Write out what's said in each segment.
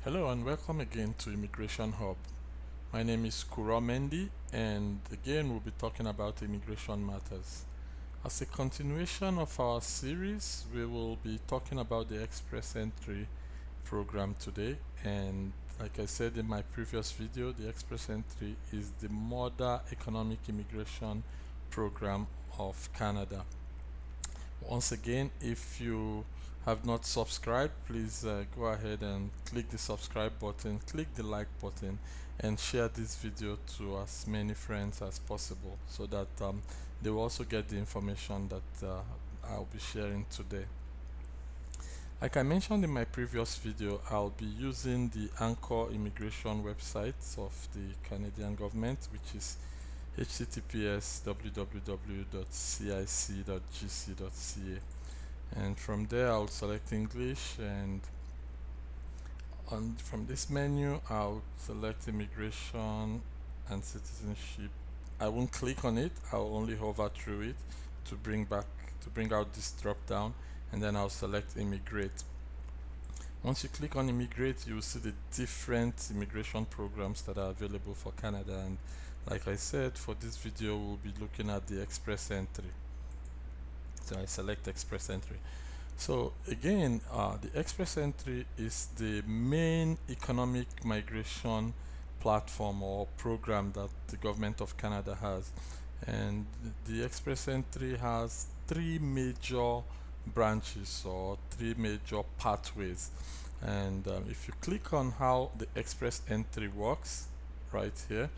Hello and welcome again to Immigration Hub. My name is Kuro Mendy, and again we'll be talking about immigration matters. As a continuation of our series, we will be talking about the Express Entry program today. And like I said in my previous video, the Express Entry is the Mother Economic Immigration Program of Canada. Once again, if you have not subscribed, please go ahead and click the subscribe button, click the like button, and share this video to as many friends as possible so that they will also get the information that I'll be sharing today. Like I mentioned in my previous video, I'll be using the Anchor immigration website of the Canadian government, which is https://www.cic.gc.ca, and from there I'll select English, and from this menu I'll select immigration and citizenship. I won't click on it, I'll only hover through it to bring out this drop down, and then I'll select immigrate. Once you click on immigrate, you will see the different immigration programs that are available for Canada, and like I said, for this video we'll be looking at the Express Entry. So I select Express Entry. So again, the Express Entry is the main economic migration platform or program that the government of Canada has, and the Express Entry has three major branches or three major pathways. And if you click on how the Express Entry works right here,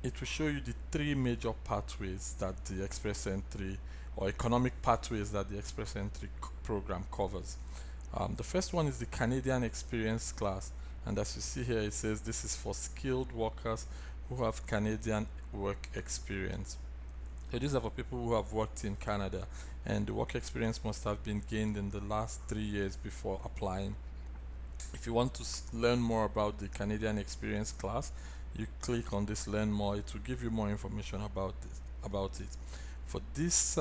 it will show you the three major pathways that the Express Entry or economic pathways that the Express Entry program covers. The first one is the Canadian Experience class, and as you see here, it says this is for skilled workers who have Canadian work experience. So these are for people who have worked in Canada, and the work experience must have been gained in the last 3 years before applying. If you want to learn more about the Canadian Experience class, you click on this learn more. It will give you more information about it. For this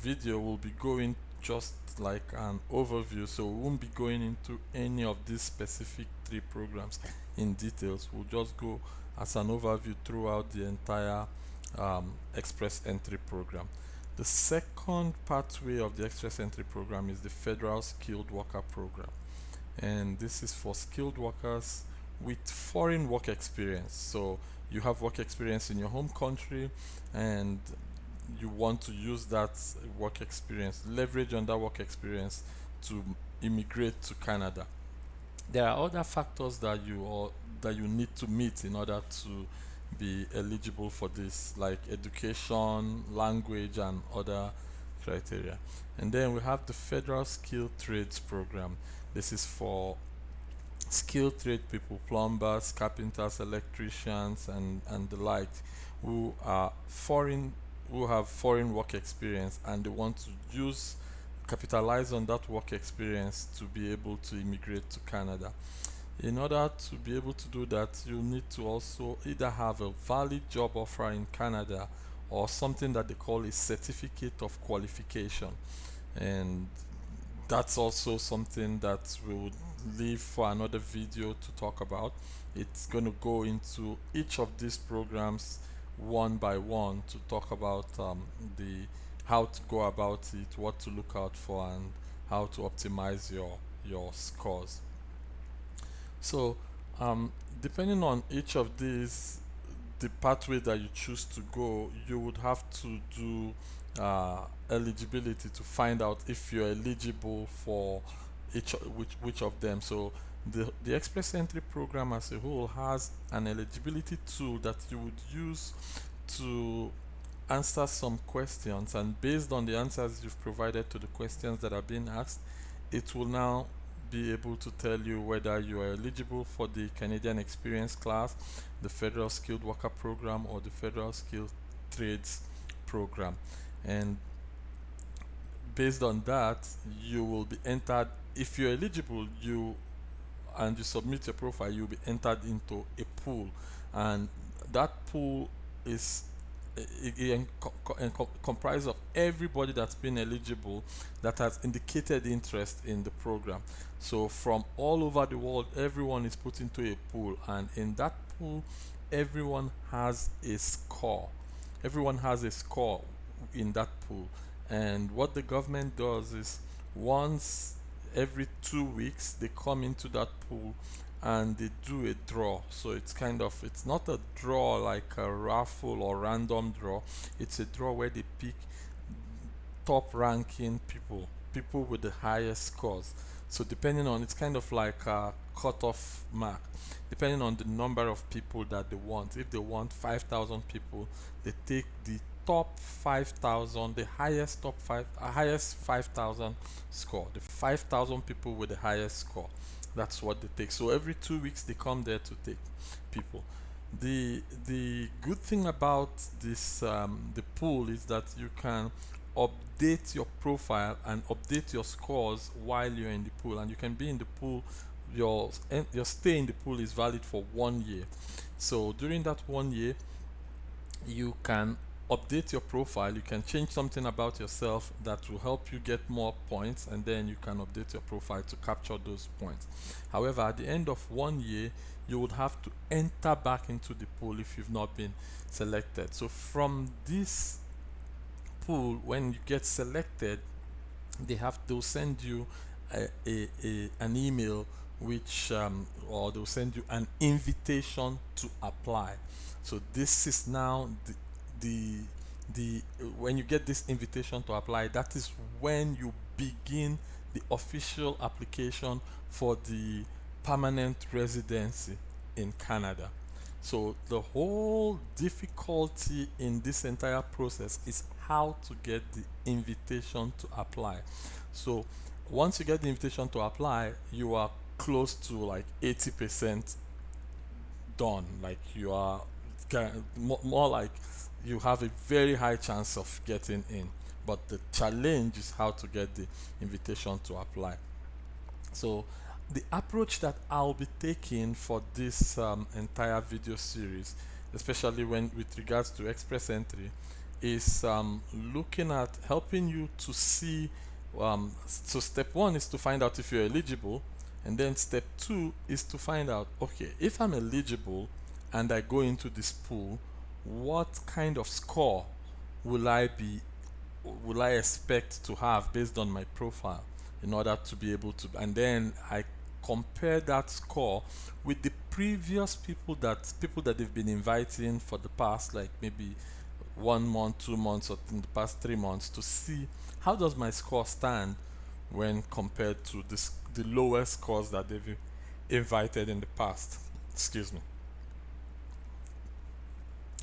video, we'll be going just like an overview, so we won't be going into any of these specific three programs in details. We'll just go as an overview throughout the entire Express Entry program. The second pathway of the Express Entry program is the Federal Skilled Worker Program, and this is for skilled workers with foreign work experience. So you have work experience in your home country, and you want to use that work experience, leverage on that work experience to immigrate to Canada. There are other factors that you need to meet in order to be eligible for this, like education, language, and other criteria. And then we have the Federal Skilled Trades Program. This is for skilled trade people, plumbers, carpenters, electricians, and the like, who are foreign, who have foreign work experience, and they want to capitalize on that work experience to be able to immigrate to Canada. In order to be able to do that, you need to also either have a valid job offer in Canada or something that they call a certificate of qualification, and that's also something that we'll leave for another video to talk about. It's going to go into each of these programs one by one to talk about how to go about it, what to look out for, and how to optimize your scores. So depending on each of these, the pathway that you choose to go, you would have to do eligibility to find out if you're eligible for which of them. So the Express Entry program as a whole has an eligibility tool that you would use to answer some questions, and based on the answers you've provided to the questions that are being asked, it will now be able to tell you whether you are eligible for the Canadian Experience class, the Federal Skilled Worker Program, or the Federal Skilled Trades Program. And based on that, you will be entered. If you're eligible, you submit your profile, you'll be entered into a pool, and that pool is comprised of everybody that's been eligible that has indicated interest in the program. So from all over the world, everyone is put into a pool, and in that pool, everyone has a score. Everyone has a score in that pool, and what the government does is once every 2 weeks they come into that pool and they do a draw. So it's kind of, it's not a draw like a raffle or random draw, it's a draw where they pick top ranking people with the highest scores. So depending on, it's kind of like a cutoff mark, depending on the number of people that they want. If they want 5,000 people, they take the top 5,000, the highest top five, highest 5,000 score, the 5,000 people with the highest score. That's what they take. So every 2 weeks they come there to take people. The good thing about this the pool is that you can update your profile and update your scores while you're in the pool, and you can be in the pool. Your stay in the pool is valid for 1 year. So during that 1 year, you can update your profile, you can change something about yourself that will help you get more points, and then you can update your profile to capture those points. However, at the end of 1 year, you would have to enter back into the pool if you've not been selected. So from this pool, when you get selected, they'll send you an email which or they'll send you an invitation to apply. So this is now the the when you get this invitation to apply, that is when you begin the official application for the permanent residency in Canada. So the whole difficulty in this entire process is how to get the invitation to apply. So once you get the invitation to apply, you are close to like 80% done. Like you are more like you have a very high chance of getting in. But the challenge is how to get the invitation to apply. So the approach that I'll be taking for this entire video series, especially when with regards to express entry, is looking at helping you to see. So step one is to find out if you're eligible, and then step two is to find out, okay, if I'm eligible and I go into this pool, what kind of score will I be will I expect to have based on my profile in order to be able to, and then I compare that score with the previous people that they've been inviting for the past, like maybe 1 month, 2 months, or in the past 3 months, to see how does my score stand when compared to the lowest scores that they've invited in the past. Excuse me.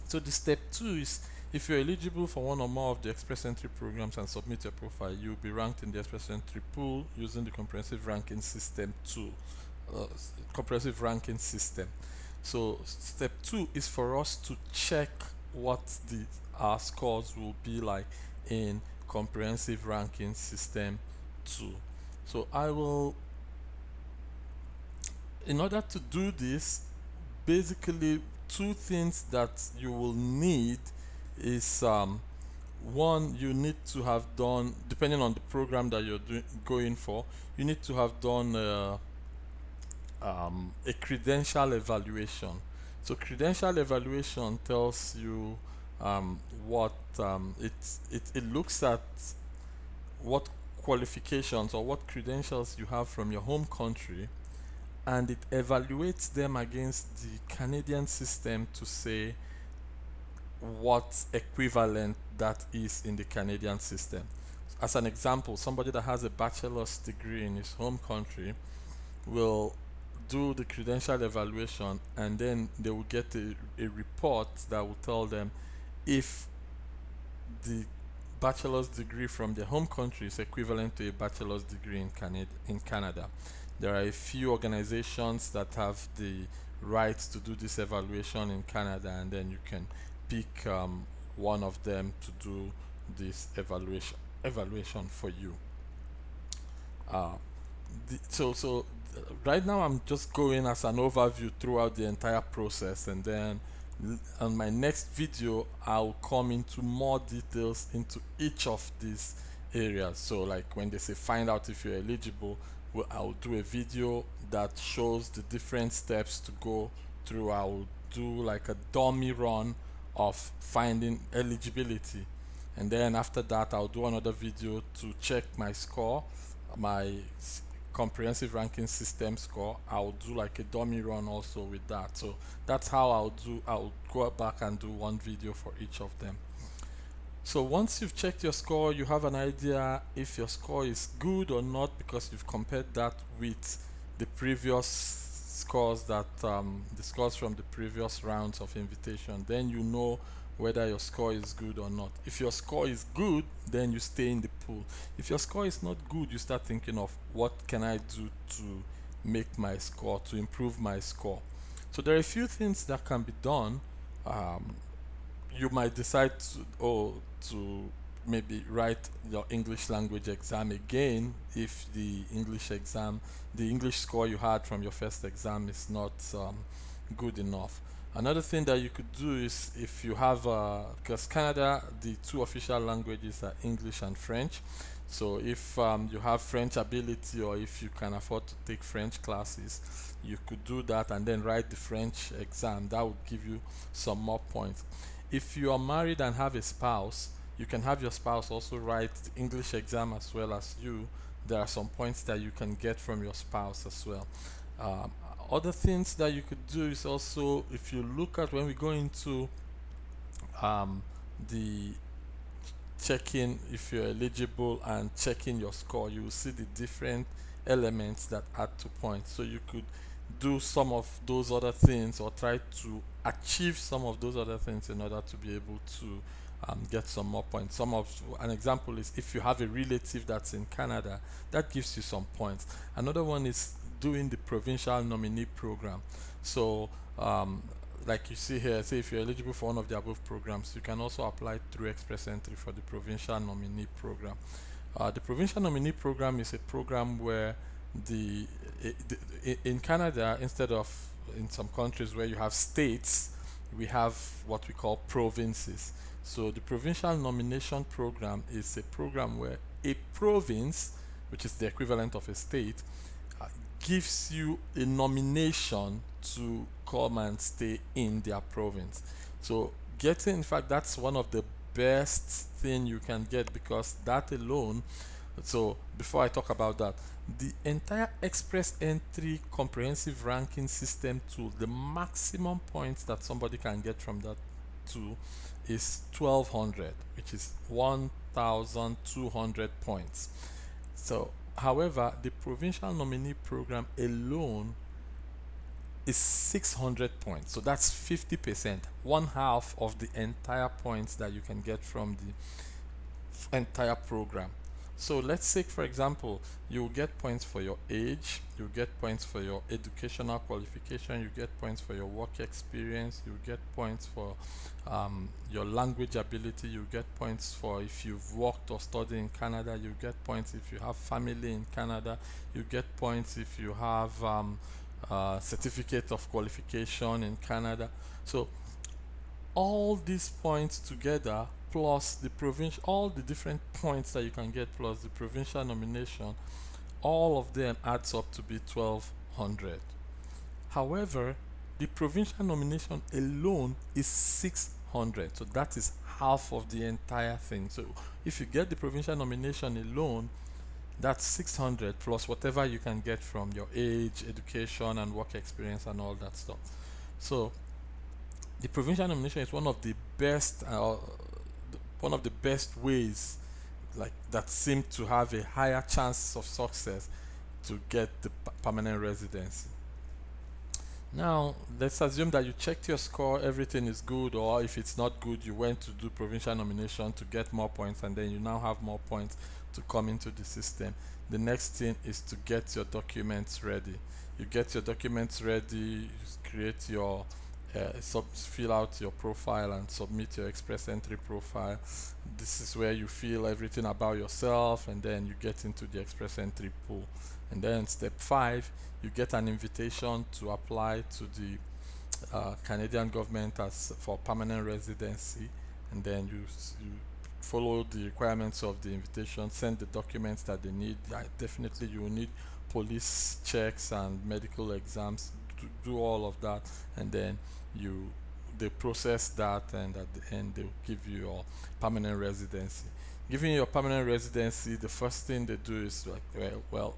So the step two is, if you're eligible for one or more of the express entry programs and submit your profile, you'll be ranked in the express entry pool using the comprehensive ranking system tool. Comprehensive ranking system. So step two is for us to check what our scores will be like in comprehensive ranking system 2. So I will, in order to do this, basically two things that you will need is one, you need to have done, depending on the program that you're going for, you need to have done a credential evaluation. So credential evaluation tells you what it looks at what qualifications or what credentials you have from your home country, and it evaluates them against the Canadian system to say what equivalent that is in the Canadian system. As an example, somebody that has a bachelor's degree in his home country will do the credential evaluation, and then they will get a report that will tell them if the bachelor's degree from their home country is equivalent to a bachelor's degree in Canada. There are a few organizations that have the right to do this evaluation in Canada, and then you can pick one of them to do this evaluation for you. Uh, right now I'm just going as an overview throughout the entire process, and then on my next video I'll come into more details into each of these areas. So like when they say find out if you're eligible, well, I'll do a video that shows the different steps to go through. I'll do like a dummy run of finding eligibility, and then after that I'll do another video to check my score, my comprehensive ranking system score. I'll do like a dummy run also with that. So that's how I'll go back and do one video for each of them. So once you've checked your score, you have an idea if your score is good or not, because you've compared that with the previous scores, that the scores from the previous rounds of invitation. Then you know whether your score is good or not. If your score is good, then you stay in the pool. If your score is not good, you start thinking of what can I do to make my score, to improve my score. So there are a few things that can be done. You might decide to maybe write your English language exam again if the English score you had from your first exam is not good enough. Another thing that you could do is, if you have, because Canada, the two official languages are English and French. So if you have French ability, or if you can afford to take French classes, you could do that and then write the French exam. That would give you some more points. If you are married and have a spouse, you can have your spouse also write the English exam as well as you. There are some points that you can get from your spouse as well. Other things that you could do is also, if you look at when we go into the checking if you're eligible and checking your score, you will see the different elements that add to points. So you could do some of those other things, or try to achieve some of those other things in order to be able to get some more points. An example is, if you have a relative that's in Canada, that gives you some points. Another one is doing the provincial nominee program. So like you see here, say if you're eligible for one of the above programs, you can also apply through Express Entry for the provincial nominee program. The provincial nominee program is a program where in Canada, instead of in some countries where you have states, we have what we call provinces. So the provincial nomination program is a program where a province, which is the equivalent of a state, gives you a nomination to come and stay in their province. So in fact, that's one of the best thing you can get, because that alone. So before I talk about that, the entire Express Entry comprehensive ranking system tool, the maximum points that somebody can get from that tool is 1200, which is 1200 points. So however, the provincial nominee program alone is 600 points. So that's 50%, one half of the entire points that you can get from the entire program. So let's say, for example, you get points for your age, you get points for your educational qualification, you get points for your work experience, you get points for your language ability, you get points for if you've worked or studied in Canada, you get points if you have family in Canada, you get points if you have certificate of qualification in Canada. So all these points together, plus the provincial, all the different points that you can get, plus the provincial nomination, all of them adds up to be 1200. However, the provincial nomination alone is 600, so that is half of the entire thing. So if you get the provincial nomination alone, that's 600 plus whatever you can get from your age, education, and work experience and all that stuff. So the provincial nomination is one of the best ways, like, that seem to have a higher chance of success to get the permanent residency. Now let's assume that you checked your score, everything is good, or if it's not good, you went to do provincial nomination to get more points, and then you now have more points to come into the system. The next thing is to get your documents ready. You get your documents ready, you create your fill out your profile and submit your Express Entry profile. This is where you fill everything about yourself, and then you get into the Express Entry pool. And then step 5, you get an invitation to apply to the Canadian government as for permanent residency, and then you follow the requirements of the invitation, send the documents that they need. Definitely you will need police checks and medical exams to do all of that, and then you they process that, and at the end they'll give you your permanent residency. Giving you your permanent residency, the first thing they do is like, well,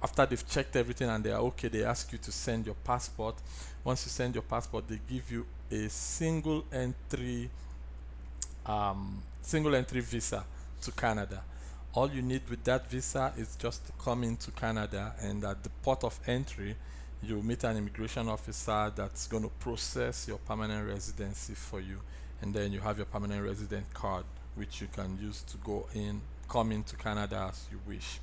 after they've checked everything and they are okay, they ask you to send your passport. Once you send your passport, they give you a single entry visa to Canada. All you need with that visa is just to come into Canada, and at the port of entry you'll meet an immigration officer that's going to process your permanent residency for you, and then you have your permanent resident card, which you can use to come into Canada as you wish.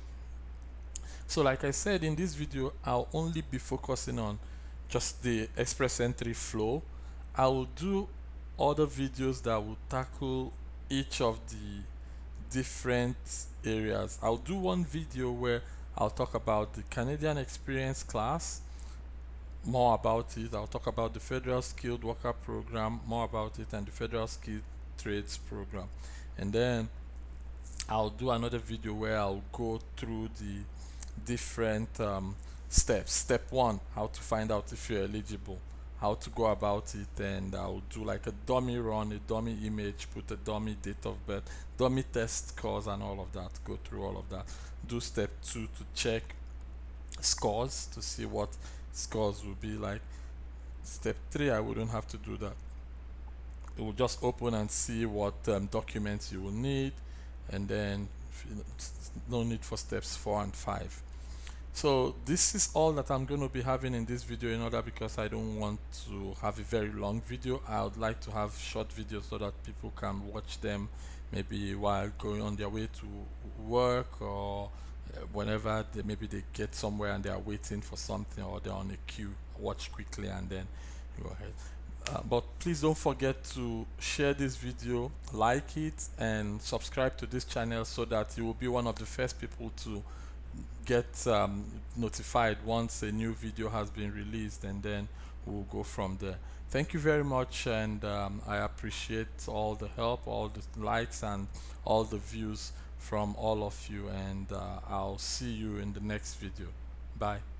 So like I said, in this video I'll only be focusing on just the express entry flow. I will do other videos that will tackle each of the different areas. I'll do one video where I'll talk about the Canadian Experience class, more about it. I'll talk about the Federal Skilled Worker Program, more about it, and the Federal Skilled Trades Program. And then I'll do another video where I'll go through the different steps. Step 1, how to find out if you're eligible, how to go about it, and I'll do like a dummy run, a dummy image, put a dummy date of birth, dummy test scores, and all of that. Go through all of that. Do step 2 to check scores to see what scores will be like. Step 3, I wouldn't have to do that. It will just open and see what documents you will need, and then no need for steps 4 and 5. So this is all that I'm going to be having in this video, in order because I don't want to have a very long video. I would like to have short videos so that people can watch them maybe while going on their way to work, or whenever maybe they get somewhere and they are waiting for something, or they're on a queue. Watch quickly and then go ahead. But please don't forget to share this video, like it, and subscribe to this channel so that you will be one of the first people to get notified once a new video has been released, and then we'll go from there. Thank you very much, and I appreciate all the help, all the likes, and all the views from all of you, and I'll see you in the next video. Bye.